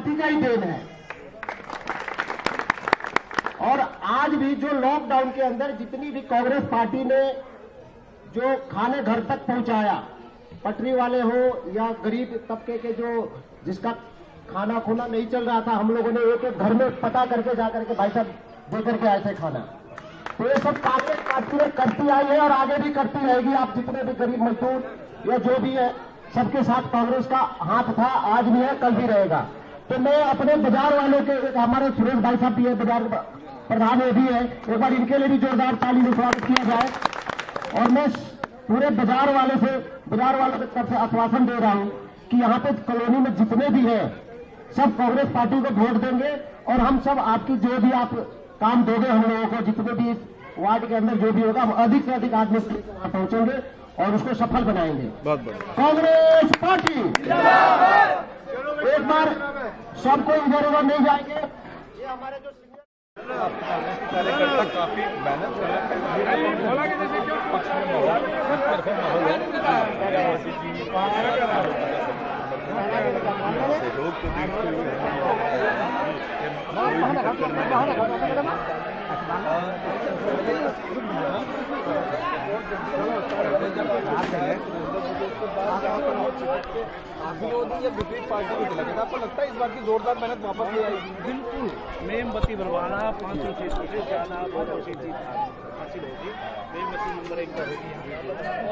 Party का ही then है। और आज भी जो लॉकडाउन के अंदर जितनी भी कांग्रेस पार्टी ने जो खाने घर तक पहुंचाया, पटरी वाले हो या गरीब तबके के जो जिसका खाना खुना नहीं चल रहा था, हम लोगों ने एक एक घर में पता करके जाकर के भाई साहब दे करके आए थे खाना। तो ये सब कांग्रेस पार्टी ने करती आई है और आगे भी करती रहेगी। आप जितने भी गरीब मजदूर या जो भी है, सबके साथ कांग्रेस का हाथ था, आज भी है, कल भी रहेगा। तो मैं अपने बाजार वालों के, हमारे सुरेश भाई साहब भी है, बाजार प्रधान ये भी है, एक बार इनके लिए भी जोरदार ताली से स्वागत किया जाए। और मैं पूरे बाजार वालों की तरफ से आश्वासन दे रहा हूं कि यहाँ पे कॉलोनी में जितने भी हैं सब कांग्रेस पार्टी को वोट देंगे और हम सब आपकी जो भी आप काम दोगे हम लोगों को, जितने भी वार्ड के अंदर जो भी होगा, हम अधिक से अधिक आदमी वहां पहुंचेंगे और उसको सफल बनाएंगे। कांग्रेस पार्टी एक बार सबको इधर उधर नहीं जाएंगे। ये हमारे जो कार्यकर्ता काफी मेहनत कर रहे विपरीत पार्टी को दिला। आपको लगता है इस बार की जोरदार मेहनत वापस ले आएगी? बिल्कुल। मेमबती बरवाला 500 सीटों से ज्यादा जीत हासिल होगी। मेमबती नंबर 1 पर होगी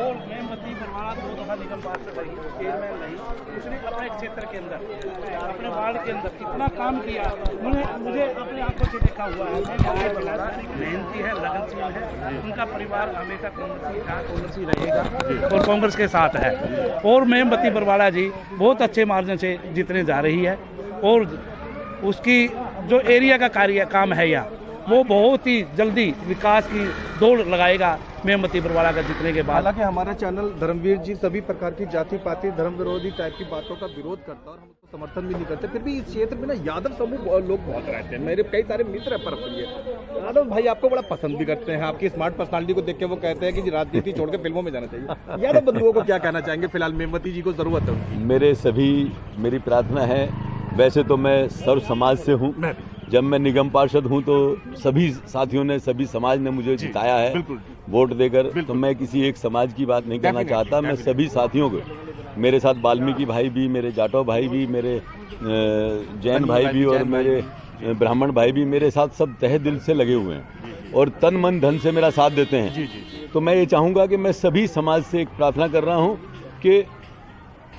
और मेमबती बरवाला 2 दफा निगम पार्षद रही, चेयरमैन रही। उसने अपने क्षेत्र के अंदर, अपने वार्ड के अंदर कितना काम किया, मुझे अपने आंखों से देखा हुआ है। मेहनती है, लगनशील है, उनका परिवार हमेशा कांग्रेसी रहेगा और कांग्रेस के साथ है। और मेमबती बरवाला जी बहुत अच्छे मार्जिन से जीतने जा रही है और उसकी जो एरिया का काम है यहाँ, वो बहुत ही जल्दी विकास की दौड़ लगाएगा मेमबती बरवाला का जीतने के बाद। हालांकि हमारा चैनल धर्मवीर जी सभी प्रकार की जाति पाति धर्म विरोधी टाइप की बातों का विरोध करता है और हम उसको समर्थन भी नहीं करते, फिर भी इस क्षेत्र में ना यादव समूह लोग बहुत रहते हैं। मेरे कई सारे मित्र है परप्रिय यादव भाई, आपको बड़ा पसंद भी करते हैं। आपकी स्मार्ट पर्सनालिटी को देख के वो कहते हैं कि राजनीति छोड़ के फिल्मों में जाना चाहिए। यादव बंधुओं को क्या कहना चाहेंगे? फिलहाल मेमबती जी को जरूरत है। मेरी प्रार्थना है, वैसे तो मैं सर्व समाज से हूँ, जब मैं निगम पार्षद हूं तो सभी साथियों ने, सभी समाज ने मुझे जिताया है वोट देकर। तो मैं किसी एक समाज की बात नहीं करना चाहता, मैं सभी साथियों को, मेरे साथ वाल्मीकि भाई भी, मेरे जाटव भाई भी, मेरे जैन भाई भी और मेरे ब्राह्मण भाई भी मेरे साथ सब तहे दिल से लगे हुए हैं और तन मन धन से मेरा साथ देते हैं। तो मैं ये चाहूँगा कि मैं सभी समाज से एक प्रार्थना कर रहा हूँ कि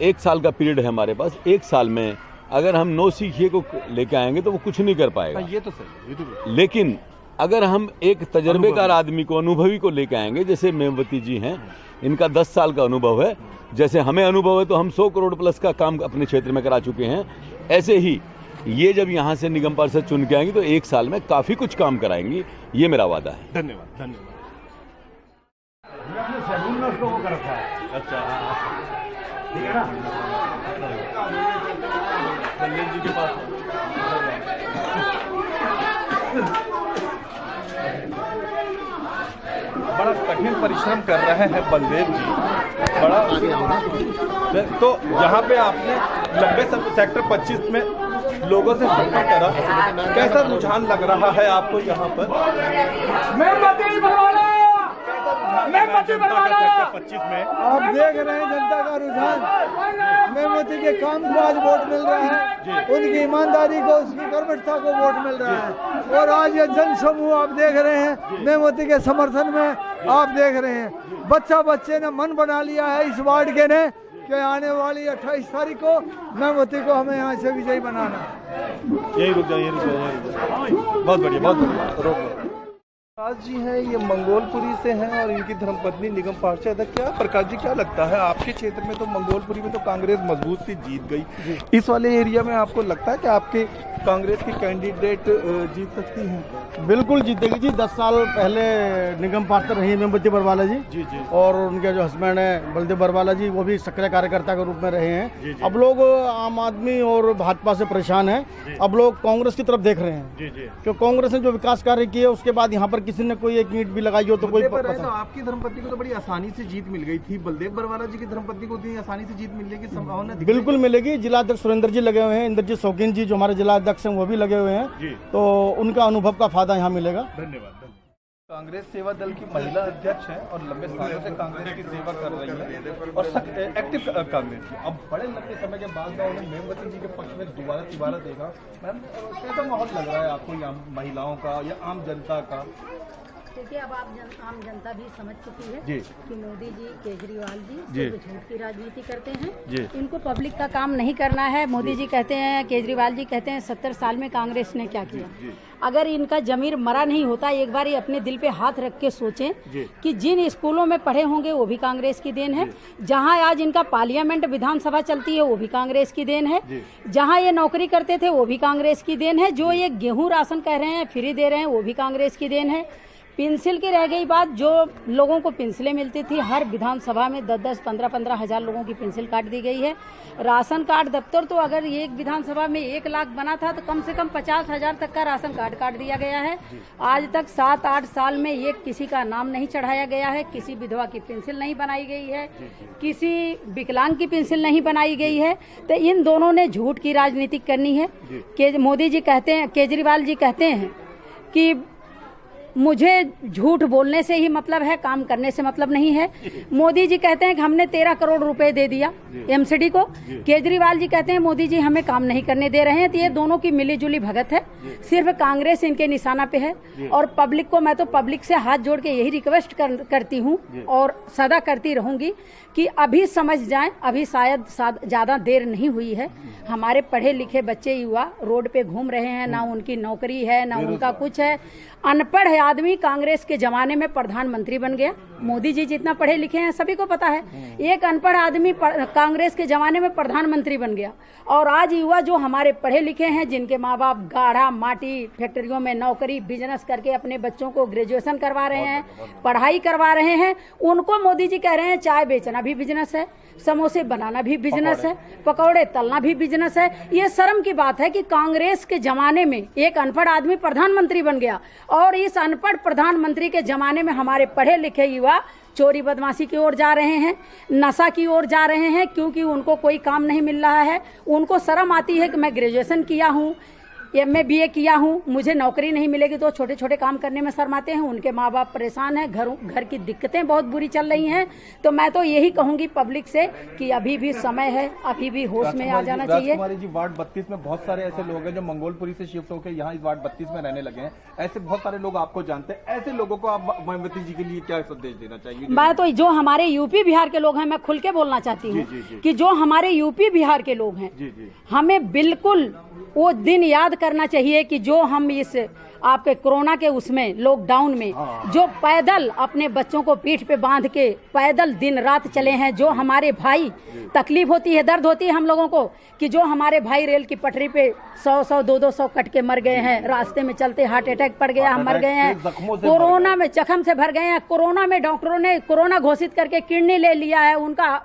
1 साल का पीरियड है हमारे पास, 1 साल में अगर हम नौ सीखिए को लेके आएंगे तो वो कुछ नहीं कर पाएगा। ये तो सही। लेकिन अगर हम एक तजर्बेकार आदमी को, अनुभवी को लेके आएंगे, जैसे मेमबती जी हैं, इनका 10 साल का अनुभव है, जैसे हमें अनुभव है तो हम 100 करोड़ प्लस का काम अपने क्षेत्र में करा चुके हैं, ऐसे ही ये जब यहाँ से निगम पार्षद चुन के आएंगे तो 1 साल में काफी कुछ काम कराएंगी, ये मेरा वादा है। धन्यवाद। अच्छा ठीक है ना, जी के पास बड़ा कठिन परिश्रम कर रहे हैं बलदेव जी, बड़ा। तो यहाँ पे आपने लंबे सेक्टर 25 में लोगों से संपर्क करा, कैसा रुझान लग रहा है आपको यहाँ पर? सेक्टर 25 में आप देख रहे हैं जनता का रुझान, मेमबती के काम को आज वोट मिल रहा है, उनकी ईमानदारी को, उसकी कर्मठता को वोट मिल रहा है। और आज ये जन समूह आप देख रहे हैं मेमबती के समर्थन में, आप देख रहे हैं बच्चे ने मन बना लिया है इस वार्ड के ने कि आने वाली 28 तारीख को मेमबती को हमें यहाँ से विजयी बनाना। यही रुक जाइए, बहुत बढ़िया। प्रकाश जी हैं, ये मंगोलपुरी से हैं और इनकी धर्मपत्नी निगम पार्षद है। क्या प्रकाश जी, क्या लगता है आपके क्षेत्र में तो मंगोलपुरी में तो कांग्रेस मजबूत सी जीत गई, इस वाले एरिया में आपको लगता है कि आपके कांग्रेस की कैंडिडेट जीत सकती हैं? बिल्कुल जीतेगी जी। 10 साल पहले निगम पार्षद रही मेमबती बरवाला जी। जी जी। और उनके जो हस्बैंड है बलदेव बरवाला जी, वो भी सक्रिय कार्यकर्ता के रूप में रहे हैं। जी जी। अब लोग आम आदमी और भाजपा से परेशान हैं। अब लोग कांग्रेस की तरफ देख रहे हैं। जी जी। क्यों कांग्रेस ने जो विकास कार्य किए उसके बाद यहाँ पर किसी ने कोई एक ईंट भी लगाई हो तो कोई तो आपकी धर्मपत्नी को तो बड़ी आसानी से जीत मिल गई थी, बलदेव बरवाला जी की धर्मपत्नी को उतनी आसानी से जीत मिलने की संभावना बिल्कुल मिलेगी। जिला अध्यक्ष सुरेंद्र जी लगे हुए हैं, इंद्रजीत शौकीन जी जो हमारे जिला अध्यक्ष हैं वो भी लगे हुए हैं जी। तो उनका अनुभव का फायदा यहाँ मिलेगा। धन्यवाद। कांग्रेस सेवा दल की महिला अध्यक्ष हैं और लंबे सालों से कांग्रेस की सेवा कर रही हैं और एक्टिव कांग्रेस की। अब बड़े लंबे समय के बाद उन्होंने मेमबती जी के पक्ष में दोबारा देखा। मैम, कैसा माहौल लग रहा है आपको यहाँ महिलाओं का या आम जनता का? देखिए, अब आम जनता भी समझ चुकी है जी कि मोदी जी, केजरीवाल जी जी सिर्फ झूठ की राजनीति करते हैं जी। इनको पब्लिक का काम नहीं करना है। मोदी जी कहते हैं, केजरीवाल जी कहते हैं 70 साल में कांग्रेस ने क्या किया। अगर इनका जमीर मरा नहीं होता, एक बार ये अपने दिल पे हाथ रख के सोचें कि जिन स्कूलों में पढ़े होंगे वो भी कांग्रेस की देन है, जहां आज इनका पार्लियामेंट विधानसभा चलती है वो भी कांग्रेस की देन है, जहां ये नौकरी करते थे वो भी कांग्रेस की देन है, जो ये गेहूं राशन कह रहे हैं फ्री दे रहे हैं वो भी कांग्रेस की देन है। पेंसिल की रह गई बात, जो लोगों को पेंसिलें मिलती थी हर विधानसभा में 10-10, 15-15 हज़ार लोगों की पेंसिल काट दी गई है। राशन कार्ड दफ्तर तो अगर एक विधानसभा में 1 लाख बना था तो कम से कम 50,000 तक का राशन कार्ड काट दिया गया है। आज तक 7-8 साल में ये किसी का नाम नहीं चढ़ाया गया है, किसी विधवा की पेंसिल नहीं बनाई गई है, किसी विकलांग की पेंसिल नहीं बनाई गई है। तो इन दोनों ने झूठ की राजनीति करनी है। मोदी जी कहते हैं, केजरीवाल जी कहते हैं कि मुझे झूठ बोलने से ही मतलब है, काम करने से मतलब नहीं है। मोदी जी कहते हैं कि हमने 13 करोड़ रुपए दे दिया एमसीडी को। केजरीवाल जी कहते हैं मोदी जी हमें काम नहीं करने दे रहे हैं। तो ये दोनों की मिलीजुली भगत है, सिर्फ कांग्रेस इनके निशाना पे है। और पब्लिक को, मैं तो पब्लिक से हाथ जोड़ के यही रिक्वेस्ट करती हूँ और सदा करती रहूंगी कि अभी समझ जाएं, अभी शायद ज्यादा देर नहीं हुई है। हमारे पढ़े लिखे बच्चे युवा रोड पे घूम रहे हैं, ना उनकी नौकरी है ना उनका कुछ है। अनपढ़ आदमी कांग्रेस के जमाने में प्रधानमंत्री बन गया। मोदी जी जितना पढ़े लिखे हैं सभी को पता है, एक अनपढ़ आदमी कांग्रेस के जमाने में प्रधानमंत्री बन गया। और आज युवा जो हमारे पढ़े लिखे हैं, जिनके माँ बाप गाढ़ा माटी फैक्ट्रियों में नौकरी बिजनेस करके अपने बच्चों को ग्रेजुएशन करवा रहे हैं, पढ़ाई करवा रहे हैं, उनको मोदी जी कह रहे हैं चाय बेचना भी बिजनेस है, समोसे बनाना भी बिजनेस है, पकौड़े तलना भी बिजनेस है। ये शर्म की बात है कि कांग्रेस के जमाने में एक अनपढ़ आदमी प्रधानमंत्री बन गया और इस अनपढ़ प्रधानमंत्री के जमाने में हमारे पढ़े लिखे युवा चोरी बदमाशी की ओर जा रहे हैं, नशा की ओर जा रहे हैं, क्योंकि उनको कोई काम नहीं मिल रहा है। उनको शर्म आती है कि मैं ग्रेजुएशन किया हूँ, MA BA किया हूँ, मुझे नौकरी नहीं मिलेगी, तो छोटे छोटे काम करने में शर्माते हैं। उनके माँ बाप परेशान हैं, घर की दिक्कतें बहुत बुरी चल रही हैं। तो मैं तो यही कहूंगी पब्लिक से कि अभी भी समय है, अभी भी होश में आ जाना चाहिए। राजकुमारी जी, वार्ड 32 में बहुत सारे ऐसे लोग हैं जो मंगोलपुरी से शिफ्ट होकर यहाँ इस वार्ड 32 में रहने लगे हैं। ऐसे बहुत सारे लोग आपको जानते हैं, ऐसे लोगों को आप मेमबती जी के लिए क्या संदेश देना चाहिए? मैं तो जो हमारे यूपी बिहार के लोग हैं, मैं खुल के बोलना चाहती हूँ कि जो हमारे यूपी बिहार के लोग हैं, हमें बिल्कुल वो दिन याद करना चाहिए कि जो हम इस आपके कोरोना के उसमें लॉकडाउन में जो पैदल अपने बच्चों को पीठ पे बांध के पैदल दिन रात चले हैं, जो हमारे भाई, तकलीफ होती है, दर्द होती है हम लोगों को कि जो हमारे भाई रेल की पटरी पे 100-100, 200 कट के मर गए हैं, रास्ते में चलते हार्ट अटैक पड़ गया, हम मर गए हैं, कोरोना में जख्म से भर गए हैं, कोरोना में डॉक्टरों ने कोरोना घोषित करके किडनी ले लिया है उनका,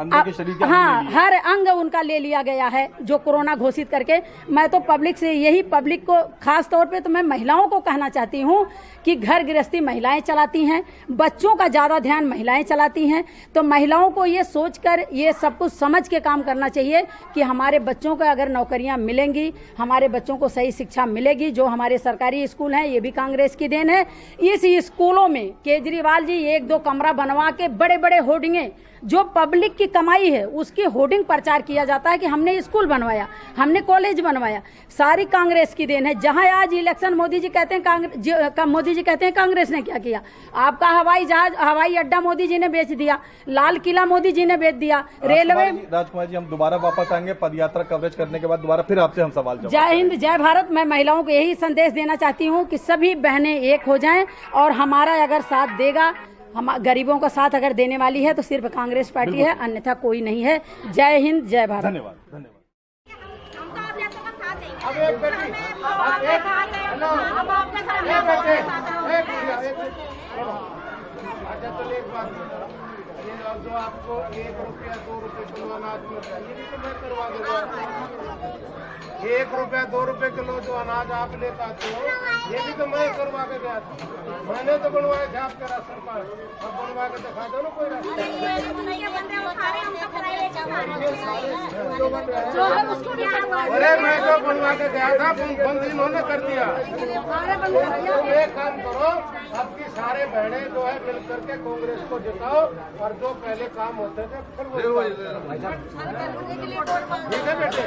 हाँ, हर अंग उनका ले लिया गया है जो कोरोना घोषित करके। मैं तो पब्लिक से यही, पब्लिक को खास तौर पे तो मैं महिलाओं को कहना चाहती हूँ कि घर गृहस्थी महिलाएं चलाती हैं, बच्चों का ज्यादा ध्यान महिलाएं चलाती हैं। तो महिलाओं को ये सोचकर, ये सब कुछ समझ के काम करना चाहिए कि हमारे बच्चों को अगर नौकरियां मिलेंगी, हमारे बच्चों को सही शिक्षा मिलेगी। जो हमारे सरकारी स्कूल हैं ये भी कांग्रेस की देन है। इस स्कूलों में केजरीवाल जी 1-2 कमरा बनवा के बड़े बड़े होर्डिंगे, जो पब्लिक की कमाई है उसकी होर्डिंग प्रचार किया जाता है कि हमने स्कूल बनवाया, हमने कॉलेज बनवाया, सारी कांग्रेस की देन है। जहां आज इलेक्शन मोदी जी कहते हैं कांग्रेस ने क्या किया। आपका हवाई जहाज, हवाई अड्डा मोदी जी ने बेच दिया, लाल किला मोदी जी ने बेच दिया, रेलवे। राजकुमार जी, हम दोबारा वापस आएंगे पदयात्रा कवरेज करने के बाद, दोबारा फिर आपसे हम सवाल जवाब। जय हिंद, जय भारत। मैं महिलाओं को यही संदेश देना चाहती हूँ कि सभी बहनें एक हो जाएं और हमारा अगर साथ देगा, हम गरीबों का साथ अगर देने वाली है तो सिर्फ कांग्रेस पार्टी है, अन्यथा कोई नहीं है। जय हिंद, जय भारत। धन्यवाद। अच्छा चलो एक बात, ये जो आपको 1 रुपया 2 रुपये किलो अनाज मिल रहा है, ये भी तो मैं करवा दूंगा। 1 रुपया 2 रुपये किलो जो अनाज आप लेकर आते हो, ये भी तो मैं करवा के गया था। मैंने तो बनवाए थे आपके राशन कार्ड, अब बनवा के दिखा दो ना कोई राशन। अरे मैं तो बनवा के गया था, बंद इन्होंने कर दिया। तुम एक काम करो, आपकी सारे बहनें जो है मिल करके कांग्रेस को जिताओ, और जो पहले काम होते थे फिर वो ठीक है बेटे।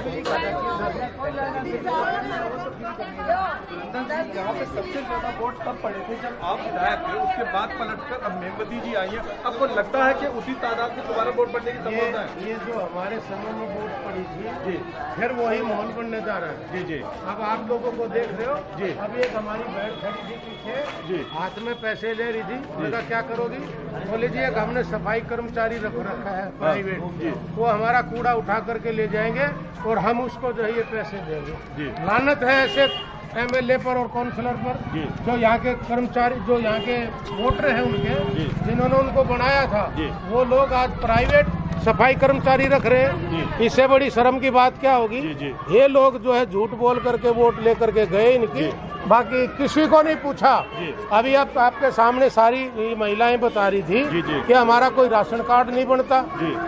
यहाँ पे सबसे ज्यादा वोट तब पड़े थे जब आप विधायक थे, उसके बाद पलटकर अब मेमवती जी आई हैं। आपको लगता है कि उसी तादाद में दोबारा वोट पड़ने की संभावना है? ये जो हमारे समय में वोट पड़ी थी जी, फिर वही माहौल बनने जा रहा है जी जी। अब आप लोगों को देख रहे हो जी। अब एक हमारी बहन खड़ी थी पीछे जी, हाथ में पैसे ले रही थी, मैंने क्या करोगी? बोले जी एक हमने सफाई कर्मचारी रखा है प्राइवेट, वो हमारा कूड़ा उठा करके ले जाएंगे और हम उसको जो है ये पैसे देंगे। लानत है ऐसे एमएलए पर और काउंसलर पर जो यहाँ के कर्मचारी, जो यहाँ के वोटर हैं उनके, जिन्होंने उनको बनाया था, वो लोग आज प्राइवेट सफाई कर्मचारी रख रहे हैं। इससे बड़ी शर्म की बात क्या होगी? ये लोग जो है झूठ बोल करके वोट लेकर के गए इनकी, बाकी किसी को नहीं पूछा। अभी अब आपके सामने सारी महिलाएं बता रही थी कि हमारा कोई राशन कार्ड नहीं बनता,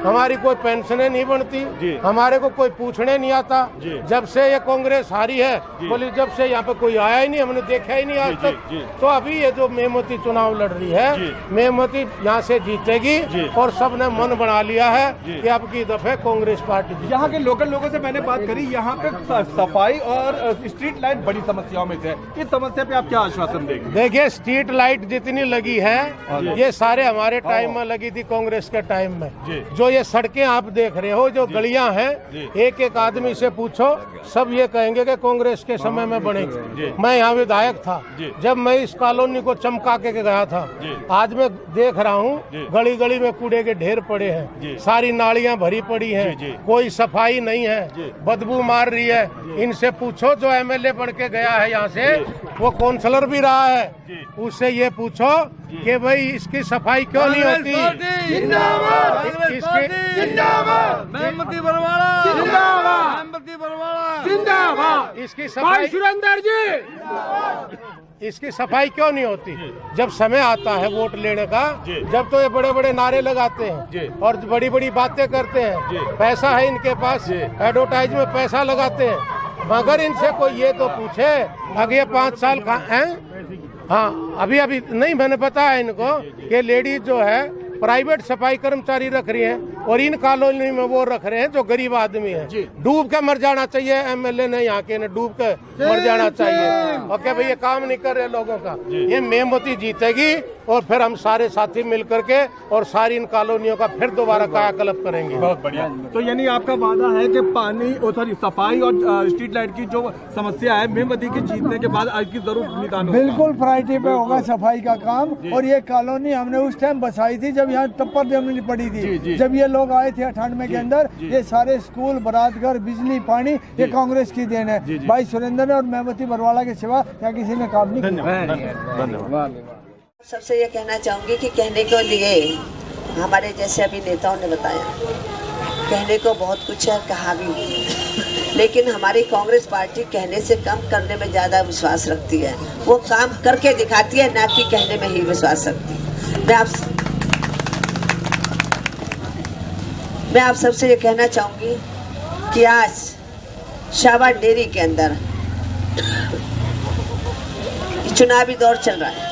हमारी कोई पेंशनें नहीं बनती, हमारे को कोई पूछने नहीं आता। जब से ये कांग्रेस हारी है, बोली जब से यहाँ पे कोई आया ही नहीं, हमने देखा ही नहीं आज तक। तो अभी ये जो मेमवती चुनाव लड़ रही है, मेमवती यहाँ से जीतेगी और सबने मन बना लिया है कि अब की दफे कांग्रेस पार्टी। यहाँ के लोकल लोगों से मैंने बात करी, यहाँ पे सफाई और स्ट्रीट लाइट बड़ी समस्याओं में से। इस समस्या पे आप क्या आश्वासन देंगे? देखिए स्ट्रीट लाइट जितनी लगी है ये सारे हमारे टाइम में लगी थी, कांग्रेस के टाइम में। जो ये सड़कें आप देख रहे हो, जो गलियां हैं, एक एक आदमी से पूछो, सब ये कहेंगे कि कांग्रेस के समय में बनेंगे। मैं यहाँ विधायक था, जब मैं इस कॉलोनी को चमका के गया था, आज मैं देख रहा हूँ गली गली में कूड़े के ढेर पड़े हैं, सारी नालियां भरी पड़ी हैं, कोई सफाई नहीं है, बदबू मार रही है। इनसे पूछो जो एमएलए बन के गया है यहाँ से, वो काउंसलर भी रहा है, उससे ये पूछो कि भाई इसकी सफाई क्यों नहीं होती। मेमवती बरवाला जिंदाबाद, मेमवती बरवाला जिंदाबाद। इसकी सफाई सुरेंद्र जी, इसकी सफाई क्यों नहीं होती? जब समय आता है वोट लेने का, जब तो ये बड़े बड़े नारे लगाते हैं और बड़ी बड़ी बातें करते हैं, पैसा है इनके पास, एडवर्टाइज में पैसा लगाते हैं, मगर इनसे कोई ये तो पूछे अगले 5 साल का है। हाँ अभी नहीं, मैंने बताया इनको कि लेडीज जो है प्राइवेट सफाई कर्मचारी रख रही हैं और इन कॉलोनी में वो रख रहे हैं जो गरीब आदमी है। डूब के मर जाना चाहिए एमएलए ने, यहाँ के ने डूब के मर जाना चाहिए। और क्या भाई ये काम नहीं कर रहे लोगों का। ये मेमवती जीतेगी और फिर हम सारे साथी मिल करके और सारी इन कॉलोनियों का फिर दोबारा कायाकल्प करेंगे। बहुत बढ़िया। तो यानी आपका वादा है कि पानी और सफाई और स्ट्रीट लाइट की जो समस्या है, मेमवती के जीतने के बाद आज की जरूर निदान होगा। बिल्कुल प्रायोरिटी पे होगा सफाई का काम। और ये कॉलोनी हमने उस टाइम बसाई थी जब यहाँ टप्पर जमीन पड़ी थी, जब ये लोग आए थे 98 के अंदर। ये सारे स्कूल, बरातघर, बिजली, पानी ये कांग्रेस की देन है। भाई सुरेंद्र और मेमवती बरवाला के सिवा क्या किसी ने काम नहीं किया। धन्यवाद। सबसे ये कहना चाहूँगी कि कहने को लिए हमारे जैसे अभी नेताओं ने बताया, कहने को बहुत कुछ है, कहा भी, लेकिन हमारी कांग्रेस पार्टी कहने से कम करने में ज़्यादा विश्वास रखती है। वो काम करके दिखाती है, ना कि कहने में ही विश्वास रखती है। मैं आप सबसे ये कहना चाहूँगी कि आज शाहबाद डेयरी के अंदर चुनावी दौर चल रहा है।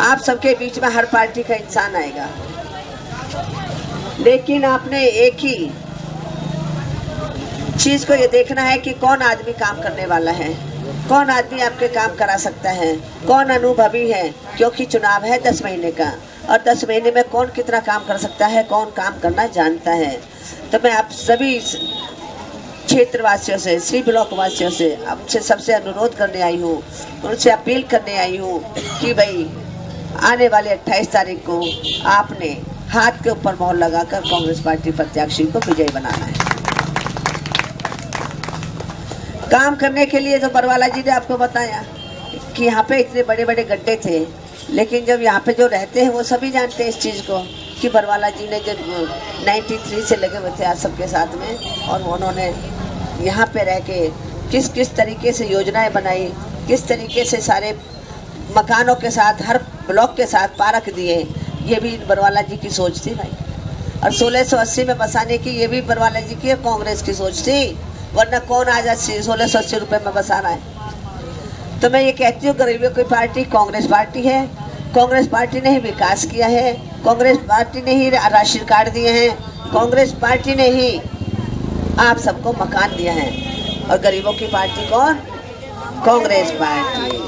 आप सबके बीच में हर पार्टी का इंसान आएगा, लेकिन आपने एक ही चीज को ये देखना है कि कौन आदमी काम करने वाला है, कौन आदमी आपके काम करा सकता है, कौन अनुभवी है। क्योंकि चुनाव है 10 महीने का, और 10 महीने में कौन कितना काम कर सकता है, कौन काम करना जानता है। तो मैं आप सभी क्षेत्रवासियों से, सी ब्लॉक वासियों से, आपसे सबसे अनुरोध करने आई हूँ, उनसे अपील करने आई हूँ कि भाई आने वाले 28 तारीख को आपने हाथ के ऊपर मोहर लगाकर कांग्रेस पार्टी प्रत्याशी को विजयी बनाना है। काम करने के लिए तो बरवाला जी ने आपको बताया कि यहाँ पे इतने बड़े बड़े गड्ढे थे, लेकिन जब यहाँ पे जो रहते हैं वो सभी जानते हैं इस चीज़ को कि बरवाला जी ने जब 93 से लगे हुए थे आज सबके साथ में, और उन्होंने यहाँ पे रह के किस किस तरीके से योजनाएं बनाई, किस तरीके से सारे मकानों के साथ हर ब्लॉक के साथ पार्क दिए, ये भी बरवाला जी की सोच थी भाई। और 1680 में बसाने की ये भी बरवाला जी की कांग्रेस की सोच थी, वरना कौन आज 1680 रुपये में बसा रहा है। तो मैं ये कहती हूँ गरीबों की पार्टी कांग्रेस पार्टी है। कांग्रेस पार्टी ने ही विकास किया है, कांग्रेस पार्टी ने ही राशन कार्ड दिए हैं, कांग्रेस पार्टी ने ही आप सबको मकान दिया है। और गरीबों की पार्टी कौन? कांग्रेस पार्टी।